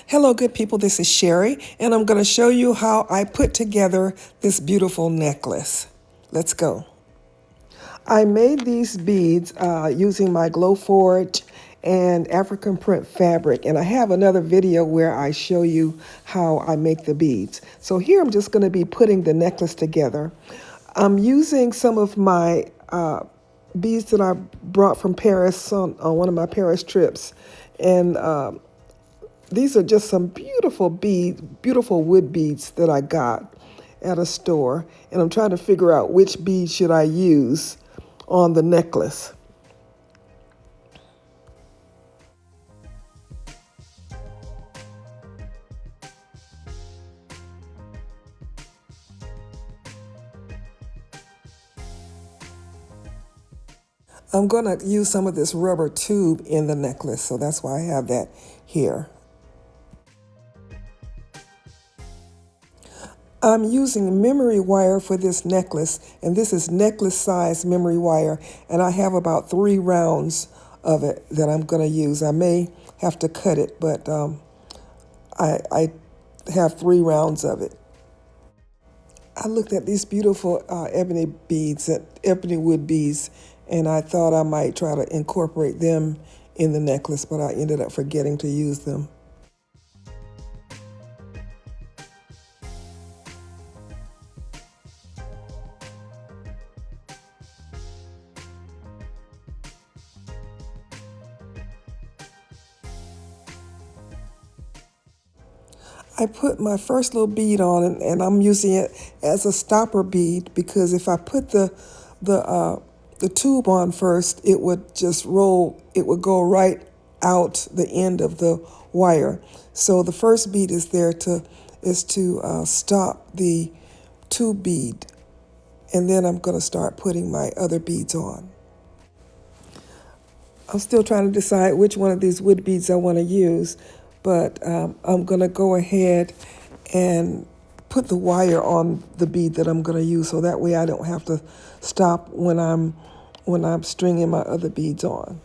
Hello, good people. This is Sherry, and I'm going to show you how I put together this beautiful necklace. Let's go. I made these beads using my Glow Forge and African print fabric, and I have another video where I show you how I make the beads. So here I'm just going to be putting the necklace together. I'm using some of my beads that I brought from Paris on one of my Paris trips, and these are just some beautiful beads, beautiful wood beads that I got at a store, and I'm trying to figure out which beads should I use on the necklace. I'm going to use some of this rubber tube in the necklace, so that's why I have that here. I'm using memory wire for this necklace, and this is necklace size memory wire, and I have about 3 rounds of it that I'm going to use. I may have to cut it, but I have 3 rounds of it. I looked at these beautiful ebony beads, ebony wood beads, and I thought I might try to incorporate them in the necklace, but I ended up forgetting to use them. I put my first little bead on, and I'm using it as a stopper bead because if I put the tube on first, it would just roll. It would go right out the end of the wire. So the first bead is there to stop the tube bead, and then I'm going to start putting my other beads on. I'm still trying to decide which one of these wood beads I want to use, but I'm going to go ahead and put the wire on the bead that I'm going to use, so that way I don't have to stop when I'm stringing my other beads on.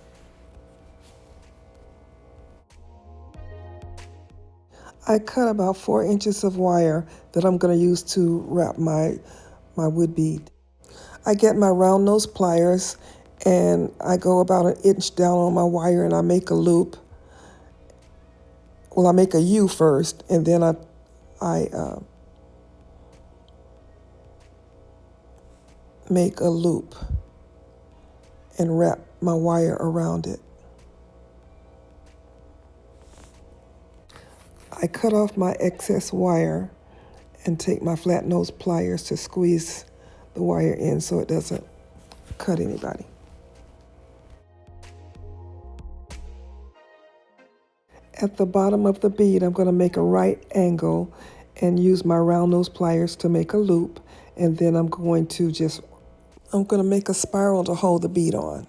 I cut about 4 inches of wire that I'm going to use to wrap my wood bead. I get my round nose pliers and I go about 1 inch down on my wire and I make a loop. Well, I make a U first, and then I make a loop and wrap my wire around it. I cut off my excess wire and take my flat nose pliers to squeeze the wire in so it doesn't cut anybody. At the bottom of the bead, I'm going to make a right angle and use my round nose pliers to make a loop, and then I'm going to make a spiral to hold the bead on.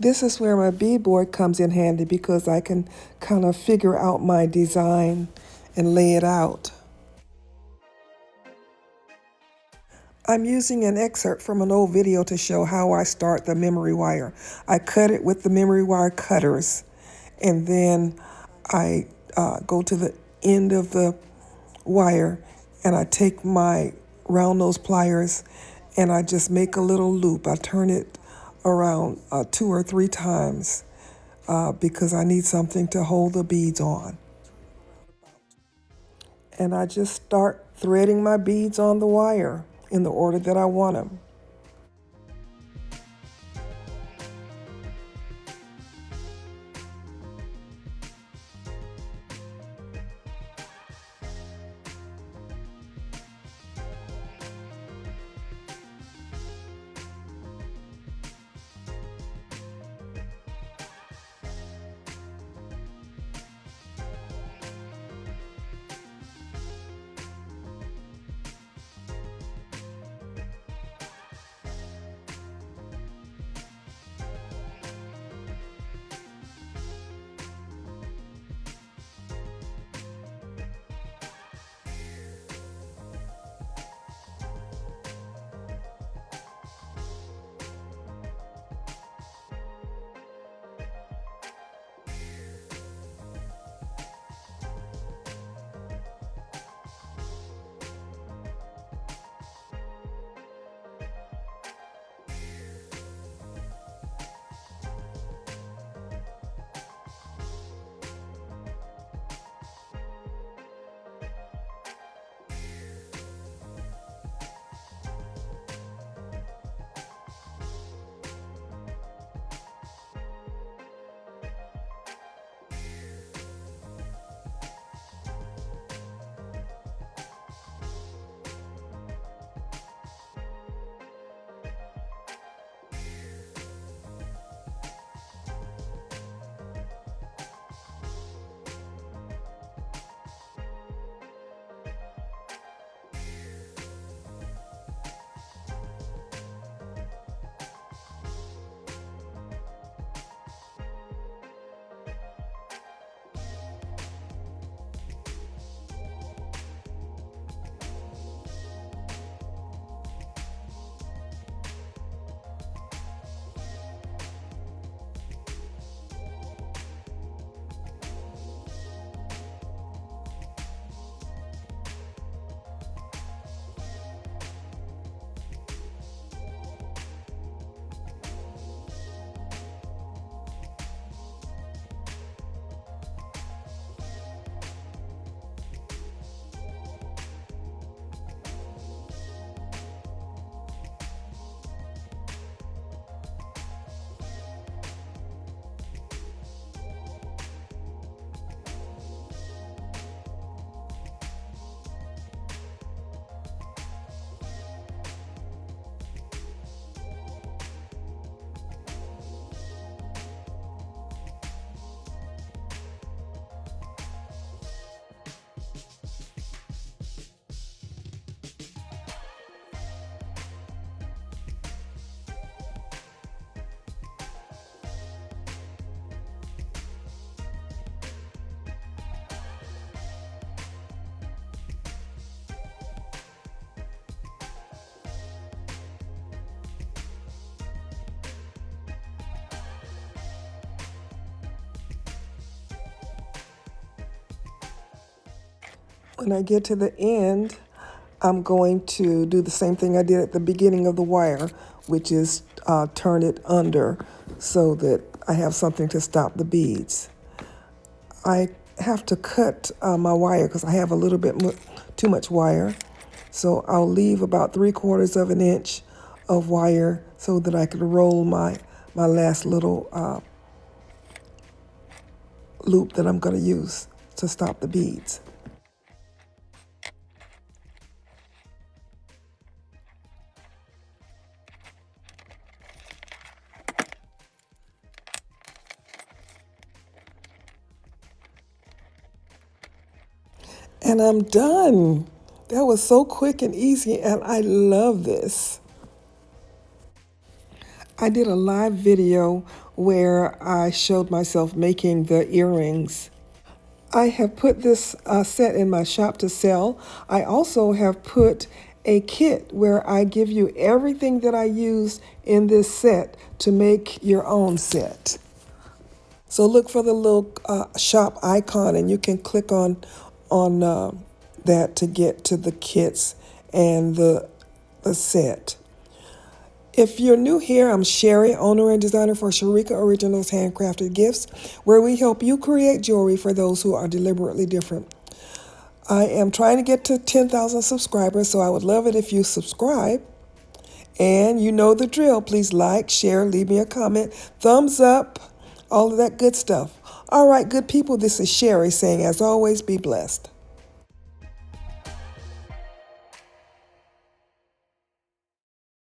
This is where my beadboard comes in handy because I can kind of figure out my design and lay it out. I'm using an excerpt from an old video to show how I start the memory wire. I cut it with the memory wire cutters, and then I go to the end of the wire and I take my round nose pliers and I just make a little loop. I turn it around 2 or 3 times because I need something to hold the beads on. And I just start threading my beads on the wire in the order that I want them. When I get to the end, I'm going to do the same thing I did at the beginning of the wire, which is turn it under so that I have something to stop the beads. I have to cut my wire because I have a little bit too much wire. So I'll leave about 3/4 of an inch of wire so that I can roll my last little loop that I'm going to use to stop the beads. And I'm done. That was so quick and easy, and I love this. I did a live video where I showed myself making the earrings. I have put this set in my shop to sell. I also have put a kit where I give you everything that I used in this set to make your own set. So look for the little shop icon, and you can click on that to get to the kits and the set. If you're new here, I'm Sherry, owner and designer for Sherika Originals Handcrafted Gifts, where we help you create jewelry for those who are deliberately different. I am trying to get to 10,000 subscribers, so I would love it if you subscribe. And you know the drill. Please like, share, leave me a comment, thumbs up, all of that good stuff. All right, good people, this is Sherry saying, as always, be blessed.